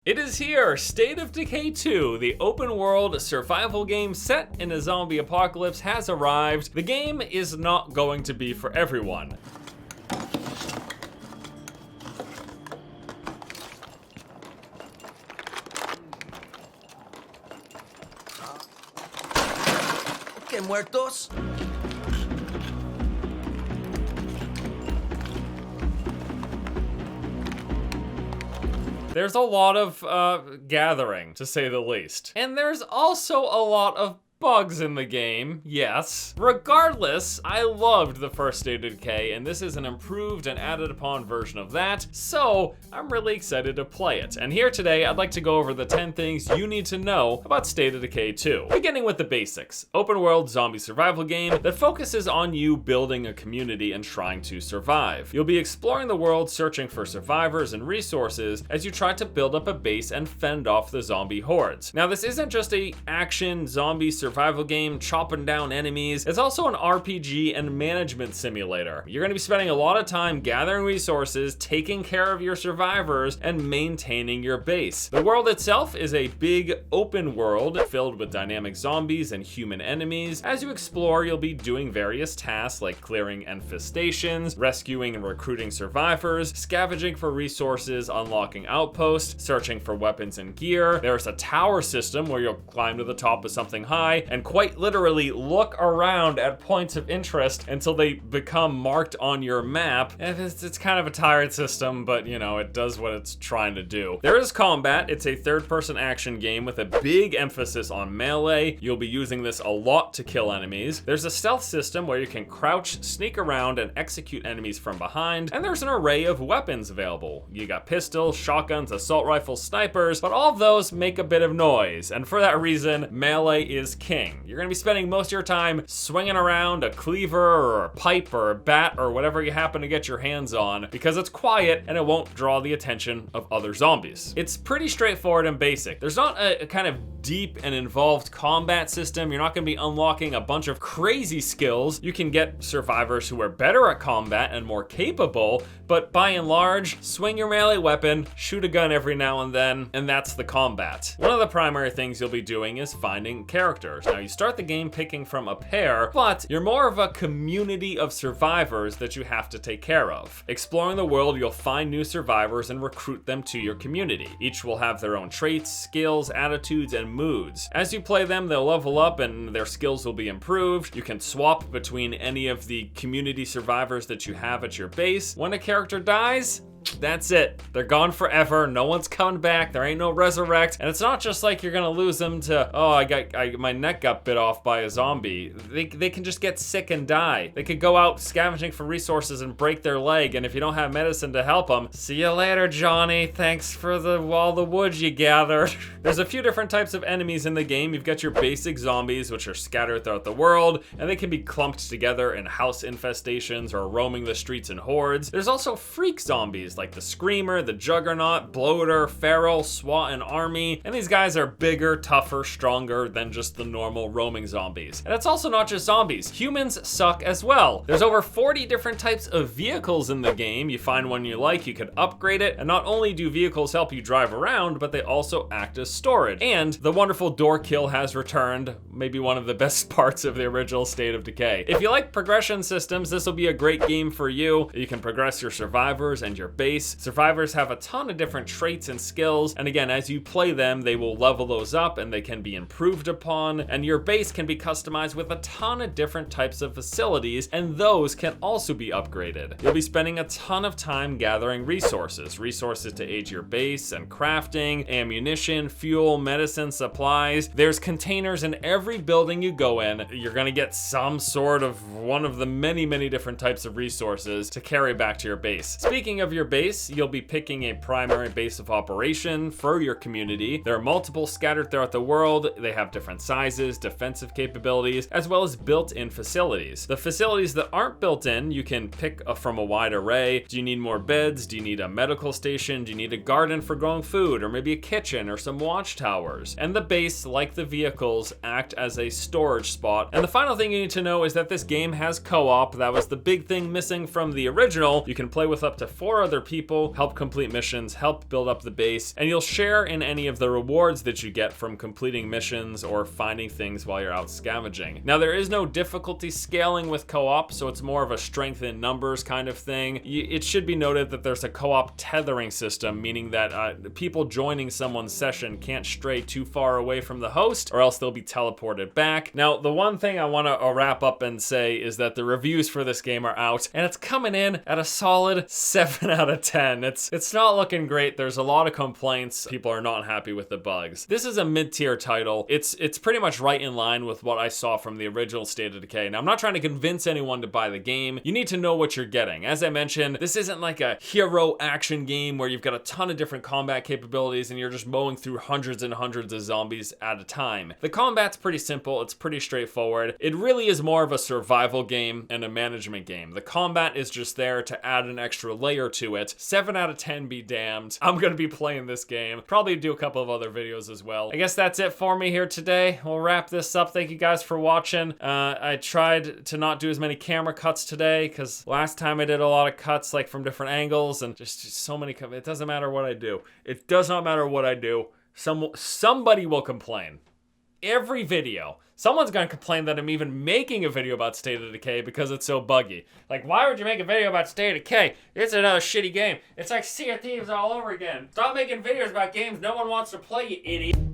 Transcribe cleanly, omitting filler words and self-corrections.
It is here! State of Decay 2, the open world survival game set in a zombie apocalypse, has arrived. The game is not going to be for everyone. ¿Qué muertos? There's a lot of gathering, to say the least. And there's also a lot of bugs in the game, yes. Regardless, I loved the first State of Decay, and this is an improved and added upon version of that, so I'm really excited to play it. And here today, I'd like to go over the 10 things you need to know about State of Decay 2. Beginning with the basics. Open world zombie survival game that focuses on you building a community and trying to survive. You'll be exploring the world searching for survivors and resources as you try to build up a base and fend off the zombie hordes. Now, this isn't just a action zombie survival game chopping down enemies. It's also an RPG and management simulator. You're going to be spending a lot of time gathering resources, taking care of your survivors, and maintaining your base. The world itself is a big open world filled with dynamic zombies and human enemies. As you explore, you'll be doing various tasks like clearing infestations, rescuing and recruiting survivors, scavenging for resources, unlocking outposts, searching for weapons and gear. There's a tower system where you'll climb to the top of something high and quite literally look around at points of interest until they become marked on your map. And it's kind of a tired system, but you know, it does what it's trying to do. There is combat. It's a third-person action game with a big emphasis on melee. You'll be using this a lot to kill enemies. There's a stealth system where you can crouch, sneak around, and execute enemies from behind. And there's an array of weapons available. You got pistols, shotguns, assault rifles, snipers, but all of those make a bit of noise. And for that reason, melee is king. You're gonna be spending most of your time swinging around a cleaver or a pipe or a bat or whatever you happen to get your hands on because it's quiet and it won't draw the attention of other zombies. It's pretty straightforward and basic. There's not a kind of deep and involved combat system. You're not gonna be unlocking a bunch of crazy skills. You can get survivors who are better at combat and more capable, but by and large, swing your melee weapon, shoot a gun every now and then, and that's the combat. One of the primary things you'll be doing is finding characters. Now, you start the game picking from a pair, but you're more of a community of survivors that you have to take care of. Exploring the world, you'll find new survivors and recruit them to your community. Each will have their own traits, skills, attitudes, and moods. As you play them, they'll level up and their skills will be improved. You can swap between any of the community survivors that you have at your base. When a character dies, that's it. They're gone forever. No one's coming back. There ain't no resurrect. And it's not just like you're gonna lose them to, oh, my neck got bit off by a zombie. They can just get sick and die. They could go out scavenging for resources and break their leg. And if you don't have medicine to help them, see you later, Johnny. Thanks for all the wood you gathered. There's a few different types of enemies in the game. You've got your basic zombies, which are scattered throughout the world, and they can be clumped together in house infestations or roaming the streets in hordes. There's also freak zombies like the Screamer, the Juggernaut, Bloater, Feral, SWAT, and Army. And these guys are bigger, tougher, stronger than just the normal roaming zombies. And it's also not just zombies. Humans suck as well. There's over 40 different types of vehicles in the game. You find one you like, you could upgrade it. And not only do vehicles help you drive around, but they also act as storage. And the wonderful door kill has returned, maybe one of the best parts of the original State of Decay. If you like progression systems, this will be a great game for you. You can progress your survivors and your base. Survivors have a ton of different traits and skills, and again, as you play them, they will level those up and they can be improved upon, and your base can be customized with a ton of different types of facilities, and those can also be upgraded. You'll be spending a ton of time gathering resources to aid your base and crafting, ammunition, fuel, medicine, supplies. There's containers in every building you go in. You're gonna get some sort of one of the many different types of resources to carry back to your base. Speaking of your base, you'll be picking a primary base of operation for your community. There are multiple scattered throughout the world. They have different sizes, defensive capabilities, as well as built-in facilities. The facilities that aren't built in, you can pick from a wide array. Do you need more beds? Do you need a medical station? Do you need a garden for growing food? Or maybe a kitchen or some watchtowers? And the base, like the vehicles, act as a storage spot. And the final thing you need to know is that this game has co-op. That was the big thing missing from the original. You can play with up to 4 other other people, help complete missions, help build up the base, and you'll share in any of the rewards that you get from completing missions or finding things while you're out scavenging. Now, there is no difficulty scaling with co-op, so it's more of a strength in numbers kind of thing. It should be noted that there's a co-op tethering system, meaning that people joining someone's session can't stray too far away from the host, or else they'll be teleported back. Now, the one thing I want to wrap up and say is that the reviews for this game are out, and it's coming in at a solid 7 out of 10. It's not looking great. There's a lot of complaints. People are not happy with the bugs. This is a mid-tier title. It's pretty much right in line with what I saw from the original State of Decay. Now, I'm not trying to convince anyone to buy the game. You need to know what you're getting. As I mentioned, this isn't like a hero action game where you've got a ton of different combat capabilities and you're just mowing through hundreds and hundreds of zombies at a time. The combat's pretty simple. It's pretty straightforward. It really is more of a survival game and a management game. The combat is just there to add an extra layer to it. 7 out of 10 be damned. I'm gonna be playing this game. Probably do a couple of other videos as well. I guess that's it for me here today. We'll wrap this up. Thank you guys for watching. I tried to not do as many camera cuts today because last time I did a lot of cuts like from different angles and just so many. It doesn't matter what I do. It does not matter what I do. Somebody will complain. Every video, someone's gonna complain that I'm even making a video about State of Decay because it's so buggy. Like, why would you make a video about State of Decay? It's another shitty game. It's like Sea of Thieves all over again. Stop making videos about games no one wants to play, you idiot.